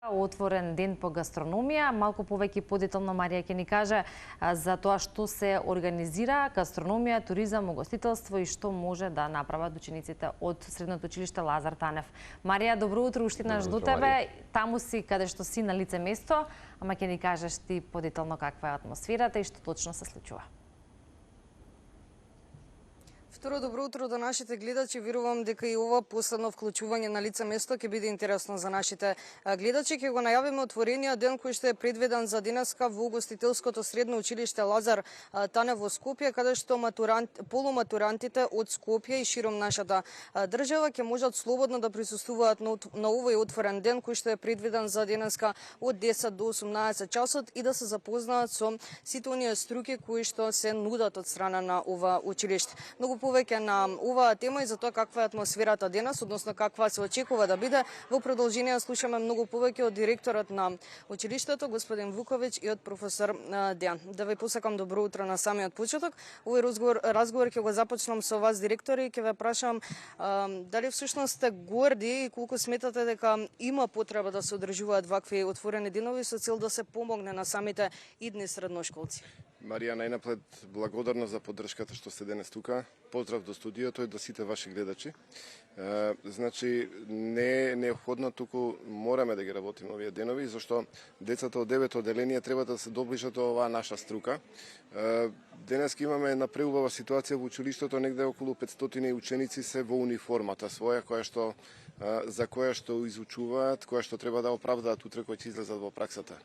Отворен ден по гастрономија. Малку повеќе подетално Марија ќе ни каже за тоа што се организира, гастрономија, туризам, угостителство и што може да направат учениците од Средното училиште Лазар Танев. Марија, добро утро, уште еднаш до тебе. Таму си каде што си на лице место, ама ќе ни кажеш ти подетално каква е атмосферата и што точно се случува. Второ, добро утро до нашите гледачи. Верувам дека и ова последно вклучување на лице место ќе биде интересно за нашите гледачи. Ќе го најавиме отворениот ден кој што е предвиден за денеска во угостителското средно училиште Лазар Танев во Скопје, каде што полуматурантите од Скопје и широм нашата држава ќе можат слободно да присуствуваат на овој отворен ден кој што е предвиден за денеска од 10 до 18 часот и да се запознаат со сите оние струки кои што се нудат од страна на ова училиште. Многу повеќе на оваа тема и за тоа каква е атмосферата денес, односно каква се очекува да биде. Во продолжение слушаме многу повеќе од директорот на училиштето, господин Вуковиќ, и од професор Дејан. Да ви посакам добро утро на самиот почеток. Овој разговор ќе го започнам со вас, директори, и ќе ве прашам дали всушност сте горди и колку сметате дека има потреба да се одржуваат вакви отворени денови со цел да се помогне на самите идни средношколци. Марија, најнапред благодарна за поддршката што сте денес тука. Поздрав до студиото и до сите ваши гледачи. Значи, не е необходно, туку мораме да ги работиме овие денови, зашто децата од 9 одделение треба да се доближат до оваа наша струка. Денес имаме една преубава ситуација во училиштето, негде околу 500 ученици се во униформата своја, за која што изучуваат, која што треба да оправдаат утре кои ќе излезат во праксата.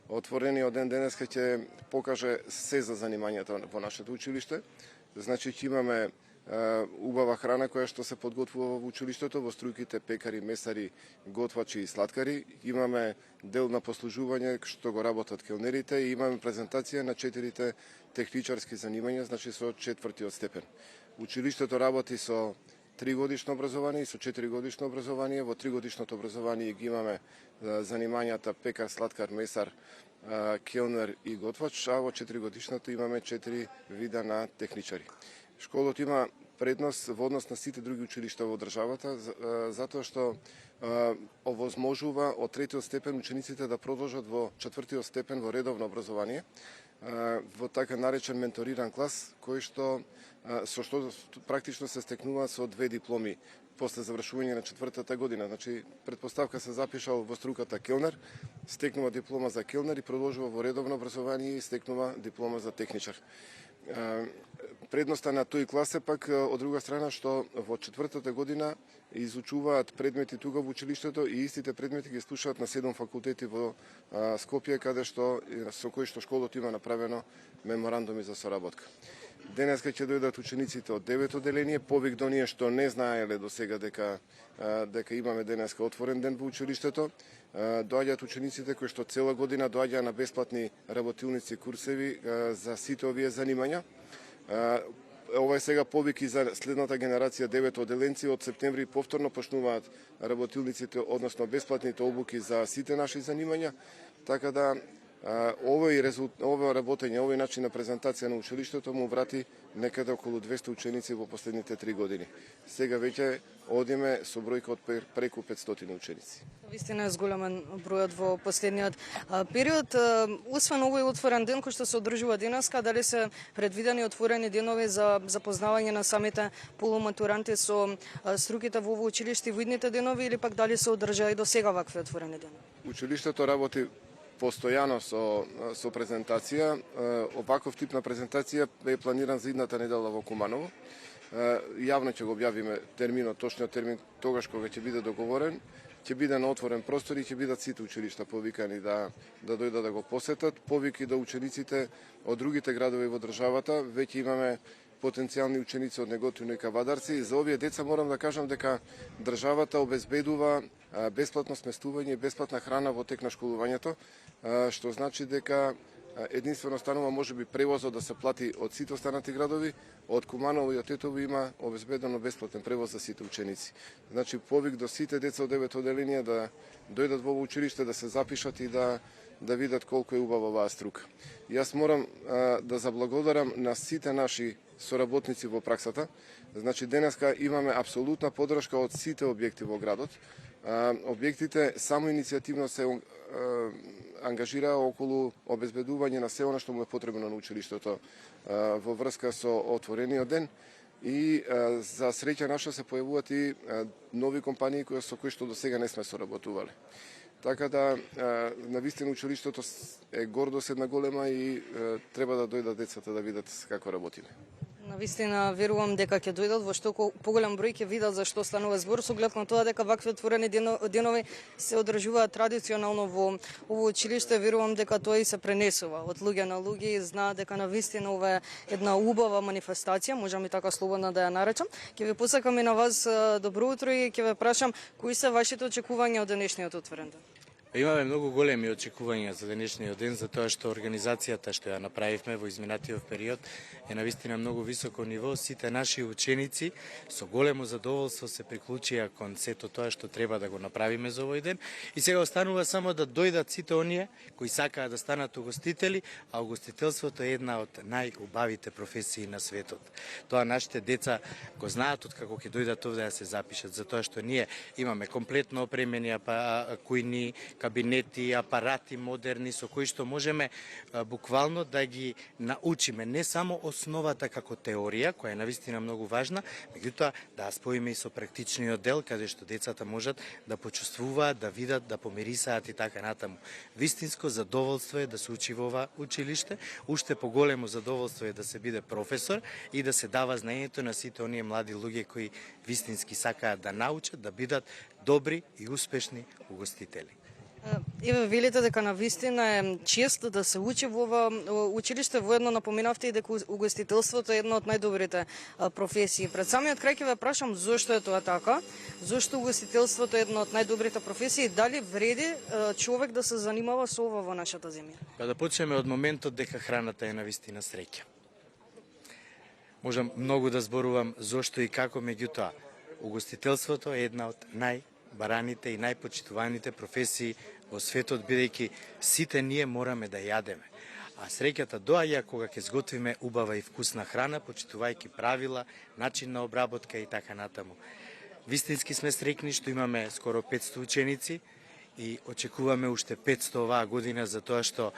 Отворениот ден денеска ќе покаже се за занимањата во нашето училиште. Значи ќе имаме убава храна која што се подготвува во училиштето, во струјките пекари, месари, готвачи и сладкари. Имаме дел на послужување што го работат келнерите и имаме презентација на 4 техничарски занимања, значи со 4-тиот степен. Училиштето работи со 3-годишно образование и со 4-годишно образование. Во 3-годишното образование ги имаме занимањата пекар, сладкар, месар, келнер и готвач, а во 4-годишното имаме 4 вида на техничари. Школот има предност во однос на сите други училишта во државата, затоа што овозможува од 3-тиот степен учениците да продолжат во 4-тиот степен во редовно образование, во така наречен менториран клас, кој што со што практично се стекнува со 2 дипломи после завршување на 4-та година. Значи, предпоставка се запишал во струката келнер, стекнува диплома за келнер и продолжува во редовно образование и стекнува диплома за техничар. Предноста на тој клас е пак од друга страна што во 4-та година изучуваат предмети тука во училиштето и истите предмети ги слушаат на 7 факултети во Скопје, каде што со кои што школот има направено меморандуми за соработка. Денеска ќе дојдат учениците од 9 одделение, повик до ние што не знаеле до сега дека имаме денеска отворен ден во училиштето. Доаѓаат учениците кои што цела година доаѓаат на бесплатни работилници и курсеви за сите овие занимања. Ова е сега повик и за следната генерација 9 одделенци. Од септември повторно почнуваат работилниците, односно бесплатните обуки за сите наши занимања. Така да ова работење, овој начин на презентација на училиштето му врати некаде околу 200 ученици во последните 3 години. Сега веќе одиме со бројка од преку 500 ученици. Вистина е зголемен бројот во последниот период. Освен овој отворен ден кој што се одржува денеска, дали се предвидени отворени денови за запознавање на самите полуматуранти со струките во овој училиште во идните денови или пак дали се одржаа и до сега вакви отворени денови? Училиштето работи постојано со презентација. Оваков тип на презентација е планиран за идната недела во Куманово. Јавно ќе го објавиме терминот, точниот термин, тогаш кога ќе биде договорен. Ќе биде на отворен простор и ќе бидат сите училишта повикани да дојдат да го посетат. Повики до учениците од другите градови во државата. Веќе имаме потенцијални ученици од Неготино и Кавадарци. За овие деца морам да кажам дека државата обезбедува бесплатно сместување и бесплатна храна во тек на школувањето, што значи дека единствено станува можеби превозот да се плати од сите останати градови, од Куманово и од Тетово има обезбедено бесплатен превоз за сите ученици. Значи повик до сите деца од 9 одделенија да дојдат во училиште, да се запишат и да видат колку е убава оваа струка. Јас морам да заблагодарам на сите наши соработници во праксата. Значи денеска имаме апсолутна поддршка од сите објекти во градот. објектите само иницијативно се ангажира околу обезбедување на се она што му е потребно на училиштето во врска со отворениот ден. И за среќа наша се појавуваат и нови компании со кои што до сега не сме соработувале. Така да, навистина училиштето е гордост една голема и треба да дојдат децата да видат како работиме. Навистина верувам дека ќе дојдат во што поголем број ќе видат за што станува збор, со оглед на тоа дека вакви отворени денови се одржуваат традиционално во ово училиште. Верувам дека тоа и се пренесува од луѓе на луѓе и знаат дека навистина ова е една убава манифестација, можам и така слободно да ја наречам. Ќе ви посакам и на вас добро утро и ќе ве прашам кои се вашите очекувања од денешниот отворен ден? Имаме многу големи очекувања за денешниот ден, затоа што организацијата што ја направивме во изминатиот период е навистина многу високо ниво. Сите наши ученици со големо задоволство се приклучија кон сето тоа што треба да го направиме за овој ден. И сега останува само да дојдат сите оние кои сакаат да станат угостители, а угостителството е една од најубавите професии на светот. Тоа нашите деца го знаат откако ќе дојдат овде да се запишат, затоа што ние имаме комплетно опремени кујни, кабинети, апарати модерни со кои што можеме буквално да ги научиме не само основата како теорија, која е навистина многу важна, меѓутоа да ја споиме и со практичниот дел, каде што децата можат да почувствуваат, да видат, да помирисаат и така натаму. Вистинско задоволство е да се учи во ова училиште, уште поголемо задоволство е да се биде професор и да се дава знаењето на сите оние млади луѓе кои вистински сакаат да научат, да бидат добри и успешни угостители. Еве велите дека навистина е чест да се учи во ова училиште, воедно напоменавте и дека угостителството е една од најдобрите професии. Пред самиот крај ќе ве прашам зошто е тоа така, зошто угостителството е една од најдобрите професии, дали вреди човек да се занимава со ова во нашата земја? Да почнеме од моментот дека храната е навистина среќа. Можам многу да зборувам зошто и како, меѓутоа угостителството е една од најбараните и најпочитуваните професии во светот, бидејќи сите ние мораме да јадеме. А среќата доаѓа кога ќе зготвиме убава и вкусна храна, почитувајќи правила, начин на обработка и така натаму. Вистински сме среќни што имаме скоро 500 ученици и очекуваме уште 500 оваа година, затоа што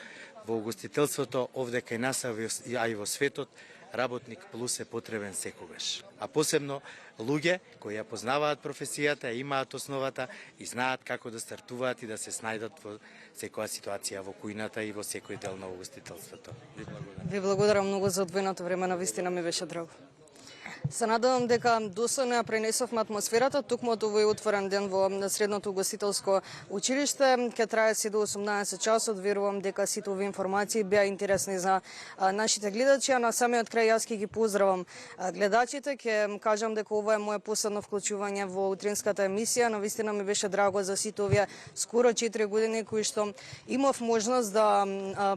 во угостителството овде кај нас, а и во светот, работник плюс е потребен секогаш. А посебно луѓе кои ја познаваат професијата, имаат основата и знаат како да стартуваат и да се снајдат во секоја ситуација во кујната и во секој дел на угостителството. Ви благодарам. Ви благодарам многу за одвоеното време, навистина ми беше драго. Се надевам дека достојно ја пренесовме атмосферата токму од овој отворен ден во средното угостителско училиште. Ќе трае се до 18 часот. Верувам дека сите овие информации беа интересни за нашите гледачи, а на самиот крај јас ќе ги поздравам гледачите. Ќе кажам дека ова е моје последно вклучување во утринската емисија. Навистина ми беше драго за сите овие скоро 4 години кои што имав можност да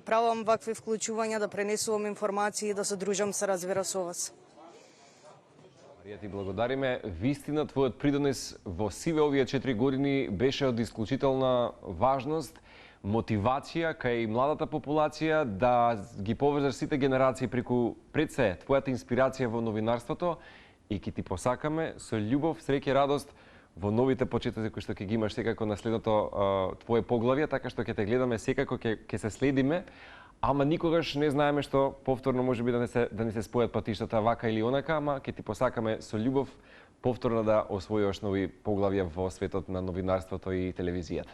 правам вакви вклучувања, да пренесувам информации и да се дружам, се разбира, со вас. Марија, ти благодариме. Вистина, твојот придонес во сиве овие 4 години беше од исклучителна важност, мотивација кај младата популација да ги поврзаш сите генерации преку пред се твојата инспирација во новинарството и ќе ти посакаме со љубов, среќа и радост во новите почетоци кои што ќе ги имаш секако на следното твое поглавје, така што ќе те гледаме секако, ќе се следиме. Ама никогаш не знаеме што повторно може би да не се спојат патиштата вака или онака, ама ќе ти посакаме со љубов повторно да освојуваш нови поглавја во светот на новинарството и телевизијата.